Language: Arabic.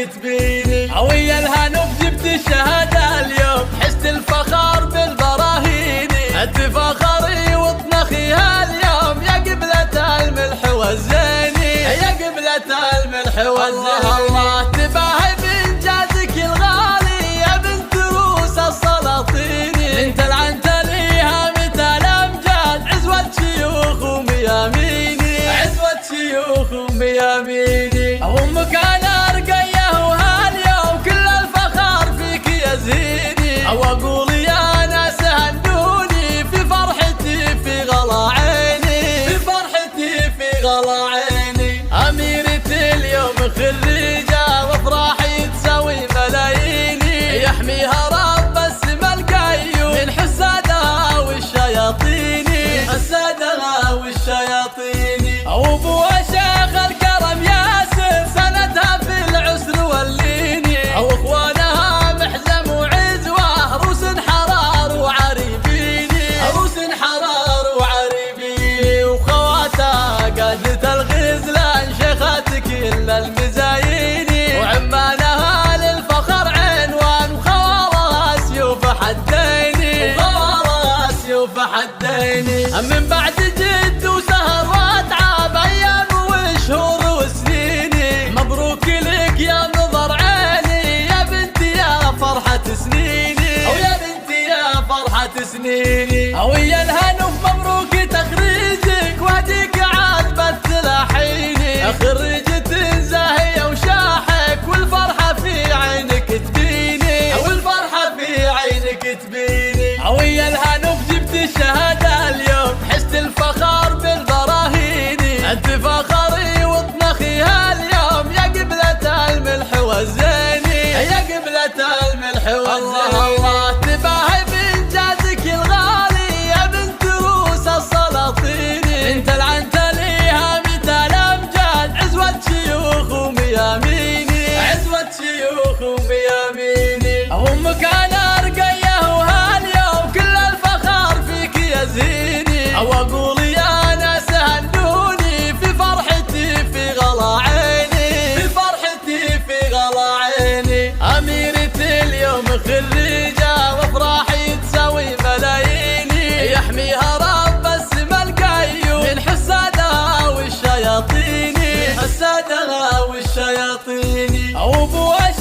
تبيني. ويا الهنوف جبت الشهادة اليوم، حست الفخر بالبراهيني، تفاخري وطنخي هاليوم يا قبلة الملح والزيني، يا قبلة الملح والزيني. الله تباهي بإنجازك الغالي يا بنت روس السلاطيني، انت العنتليها مثل الأمجاد، عزوة شيوخ ومياميني، عزوة شيوخ ومياميني. أمك أنا رقيه وهاليوم كل الفخر فيك يزيدني، وأقول يا ناس هنوني في فرحتي في غلا عيني، في فرحتي في غلا عيني. أميرة اليوم خريجة وافراحي تساوي ملاييني، يحميها رب السما القيوم من حسادها والشياطين، حسادها والشياطين. وابوها شيخ الكرم ياسر سندها في العسر واللين، واخوانها محزم وعزوه روس حرار وعريبيني، روس حرار وعريبيني. وخواتها قادة الغزلان شيخات كل المزايين، وعمانها للفخر عنوان، وخوارها سيوف حديني، وخوارها سيوف حديني. من بعد جد وسهر واتعب ايام وشهور وسنيني، مبروك لك يا نظر عيني يا بنتي يا فرحة سنيني، او يا بنتي يا فرحة سنيني. ويا الهنوف مبروك تخريجك واديك عاد تلاحيني، خريجة زاهية وشاحك والفرحة في عينك تبيني، والفرحة في عينك تبيني. ويا الهنوف جبت الشهادة اليوم، حست الفخر بالبراهيني، تفاخري وطنخي هاليوم يا قبلة الملح والزيني، يا قبلة الملح والزيني. الله تباهي بإنجازك الغالي يا بنت روس السلاطيني، انت العنتليها مثل الأمجاد، عزوة شيوخ ومياميني، عزوة شيوخ ومياميني. أمك أنا رقيه وهاليوم كل الفخر فيك يزيني، وأقول يا ناس هنوني في فرحتي في غلا عيني، في فرحتي في غلا عيني. أميرة اليوم خريجة وافراحي تساوي ملاييني، يحميها رب السما القيوم من حسادها والشياطين، حسادها والشياطين. وابوها